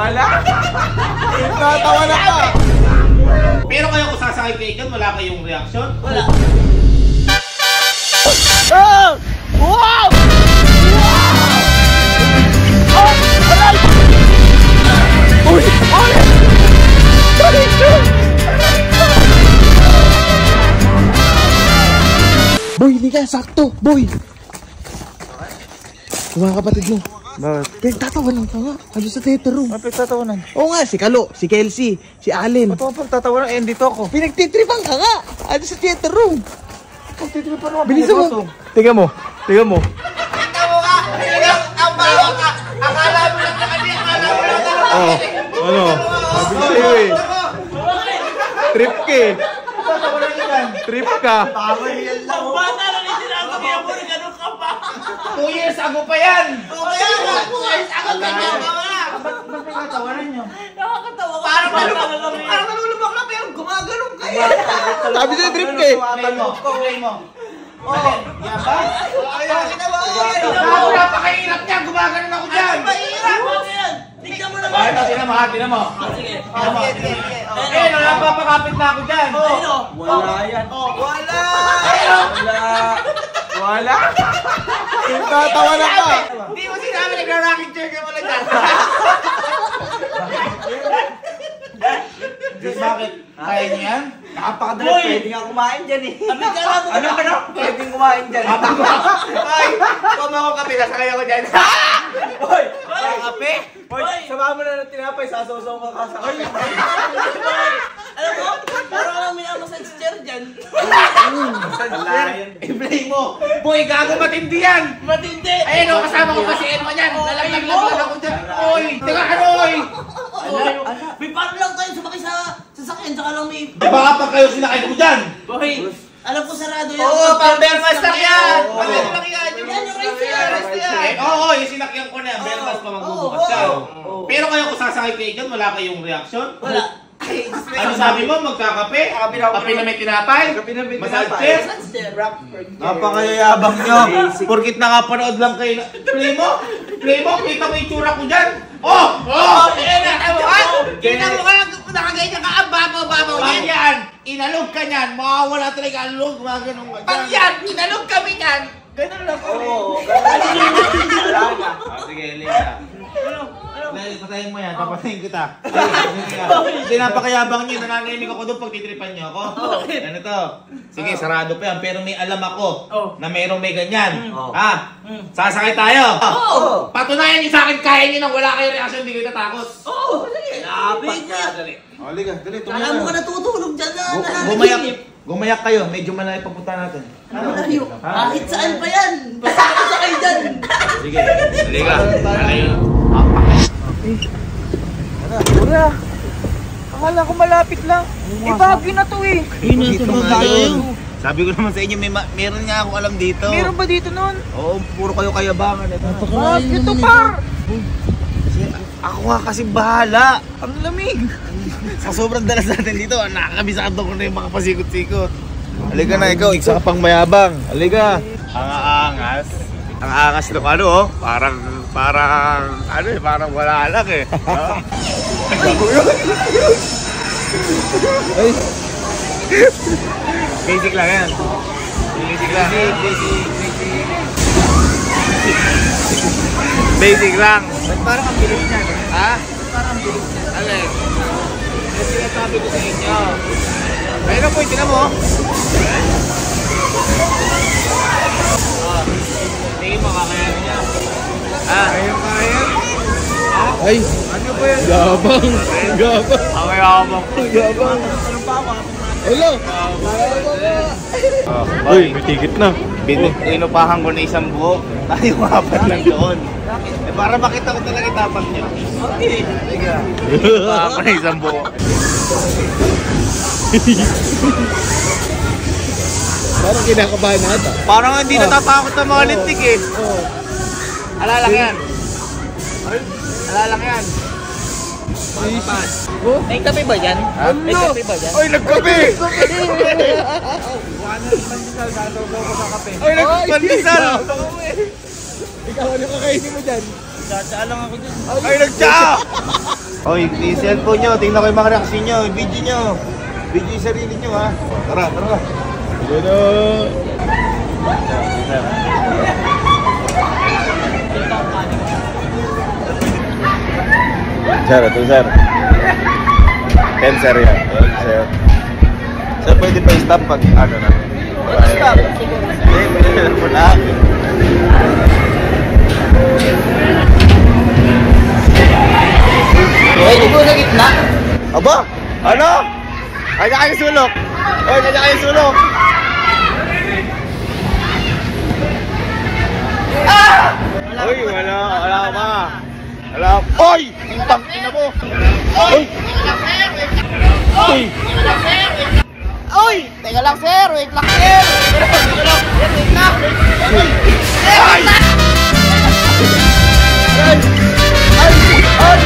Wala! Natawa na ka! Pero kayo kung sasakay kayo dyan, wala kayong reaksyon? Wala. Oh! Wow! Wow! Oh! Aray! Uy! Uy! Aray! Boy, hindi ka. Sakto. Boy! Mga kapatid mo. Bakit? Pinagtatawanan ka nga. Ano sa theater room? Ano pinagtatawanan? Oo nga, si Kalo, si Kelsey, si Allen. Ba't ako pagtatawanan? Eh, dito ako. Pinagtitripan ka nga. Ano sa theater room? Pagtitripan ako. Bilisan mo. Tingnan mo. Tingnan mo. Kita mo ka! Ang bawa ka! Akala mo lang ka kanya! Akala mo lang ka! Oh, ano? Sabi ko sa'yo eh. Trip ka eh. Trip ka. Ang bata lang yung sinabi kaya mo rin ganun ka pa. 2 years ago pa yan! Kaya nga, 2 years ako ganyan ka nga. Ba't pinagtawanan nyo? Nakakatawa ka. Parang nalulubak lang pero gumaganon kayo! Sabi sa'yo, trip ka eh. Play mo. Alin? Yan ba? Ako napakahirap niya! Gumaganon ako dyan! Mahirap mo yan. Tignan mo naman. Ito, tinan mo ha, tinan mo. Sige. Eh, napapakapit na ako dyan. Ayun. Wala yan. Wala. Wala. Pinagtatawanan ka. Hindi mo sinabi nagra-rocking chair ka pala dyan. Bakit? Kaya niyo yan? Napakadali. Boy! Pwede nga kumain dyan eh. Sabi ka lang mo. Ano? Pwede kumain dyan. Ay, kama ko kape, nasakay ako dyan. Boy! Kape? Boy! Sama mo na ng tinapay. Sasaw-saw ka kasakay. Alam mo, parang lang may massage chair dyan. I-play mo. Boy, gago matindi yan. Matindi. Ayun o, kasama ko pa si Edma yan. Nalaglag ako dyan. Oy, teka ano oy. May paano lang tayo sumakay sa sasakyan, saka lang may... Baka pa kayo sinakay ko dyan. Boy, alam ko sarado yan. Oo, pang-Belfast lang yan. Pang-Belfast lang yan. Yan, yung race yan. Oo, yung sinakyan ko na yan. Belfast pa magbubukas siya. Pero kayo kung sasakay kayo dyan, wala kayong reaksyon? Wala. Ano sabi mo? Magkakape? Kape na may tinapay? Massage chair? Massage chair. Napakayayabang nyo. Porkit nakapanood lang kayo. Play mo? Play mo? Kita mo yung tsura ko dyan? Oh! Oh! Kita mo ka? Kita mo ka? Nakaganyan ka ang babaw-babaw yan. Yan! Inalog ka niyan. Makawala talaga ang log. Mga ganun ka dyan. Pag yan! Inalog kami niyan. Ganun lang po. Oo. Sige, Lisa. Patayin mo yan, papatayin kita. Hindi napakayabang nyo, nananahimik ako doon pag titripan nyo ako. Ano to? Sige, sarado pa yan, pero may alam ako na mayroong may ganyan. Ha? Sasakay tayo. Patunayan nyo sa akin, kaya nyo nang wala kayong reaksyon, hindi kayo tatakot. Oo, dali. Lapit niya. Halika, dali. Kala mo ka natutulog dyan na. Gumayak kayo, medyo malayo papunta natin. Malayo. Kahit saan pa yan. Basta nakasakay dyan. Sige, halika. Malayo. Wala. Akala ko malapit lang. Baguio na to eh. Sabi ko naman sa inyo, meron nga ako alam dito. Meron ba dito nun? Oo, puro kayo kayabangan. Baguio to par. Ako nga kasi bahala. Ang lamig. Sa sobrang dalas natin dito, nakakabisado ko na yung mga pasikot-sikot. Halika na ikaw, isa ka pang mayabang. Halika. Ang aangas. Ang aangas ng ano oh. Parang wala lang eh. Ay. Basic lang yan. Basic lang. Basic lang. Ba't parang ang bilis niya? Ha? Parang ang bilis niya. Alin? Yung sinasabi ko sa inyo. Ayun po, tinan mo. Tingin mo, kakayanin niya. Kaya? Ay! Ano ba yan? Gabang! Gabang! Kakayabang. Gabang! Hello! Uy, may ticket na. Inupahan ko na isang buo. Tayo apat lang doon. Eh, para makita ko talaga tapang niyo. Okay. Inupahan ko na isang buo. Parang kinakabahan nata. Parang hindi natatakot ng mga lintik eh. Alalang yan. Alalang yan. May kape ba dyan? May kape ba dyan? Ay, nagkape! Ay, nagpandesal! Ikaw, ano kakainin mo dyan? Tsatsa lang ako dyan. Ay, nagtsa! Oy, i-cellphone nyo. Tingnan ko yung mga reaction nyo. Video nyo. Video yung sarili nyo, ha. Tara, tara. Gano. Sir, ito sir. Cancer yan. Sir. Sir, pwede pa i-stop pag ano na. Stop. Hindi, pwede na po na. Pwede po sa gitna. Aba! Ano? Kanya kayo sulok! Oy, kanya kayo sulok! Uy, wala pa! Wala pa! Oy! Tintang ina mo! Oy! Oy! Uy! Teka lang sir, wait lang sir. Wait lang. Ay! Ay! Ay!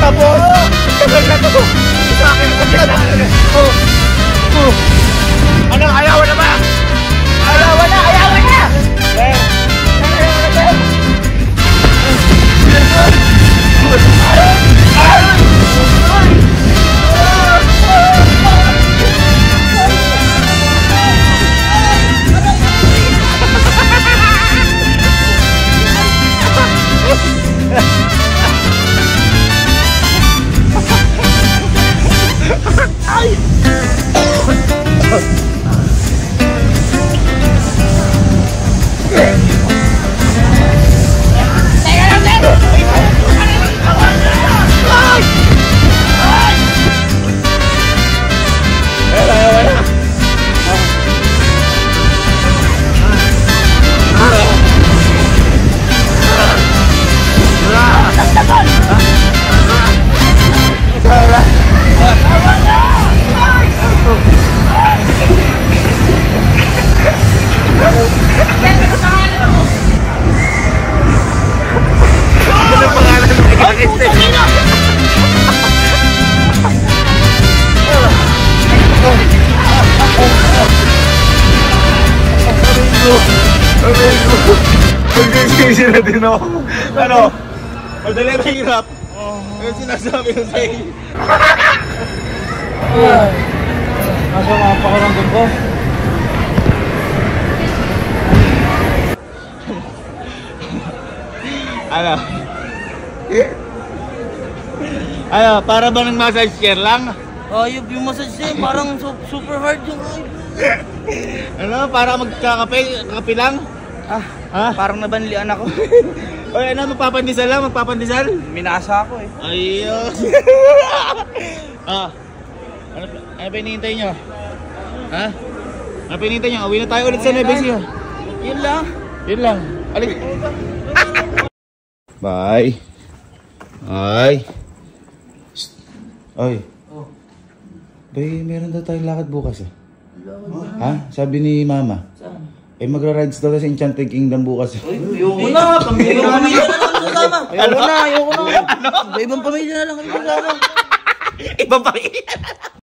Tapos, tagal na to. Sa akin, Busy na din ako. Ano? Madali na hirap. Yung sinasabi ko sa'yo. Nasa mga pakiramdam ko. Ano? Ano? Para ba ng massage chair lang? Ayop yung massage niya, parang super hard yung Ano? Para magkakape? Kape lang? Ha? Parang nabanlian ako. Oy, ano? Magpapandisal lang? Magpapandisal? Minasa ako eh. Ayos! Ano pa hinihintay nyo? Ha? Ano pa hinihintay nyo? Uwi na tayo ulit sa Neves yun. Yun lang. Yun lang. Alik. Bye. Ay. Oy. Bay, meron daw tayong lakad bukas eh. Ha? Sabi ni Mama. Saan? Eh magra-rides daw sa Enchanted Kingdom bukas eh. Ayoko na, pamilya na lang kasama. Ayoko na. Ibang pamilya na lang kami kasama. Ibang pamilya.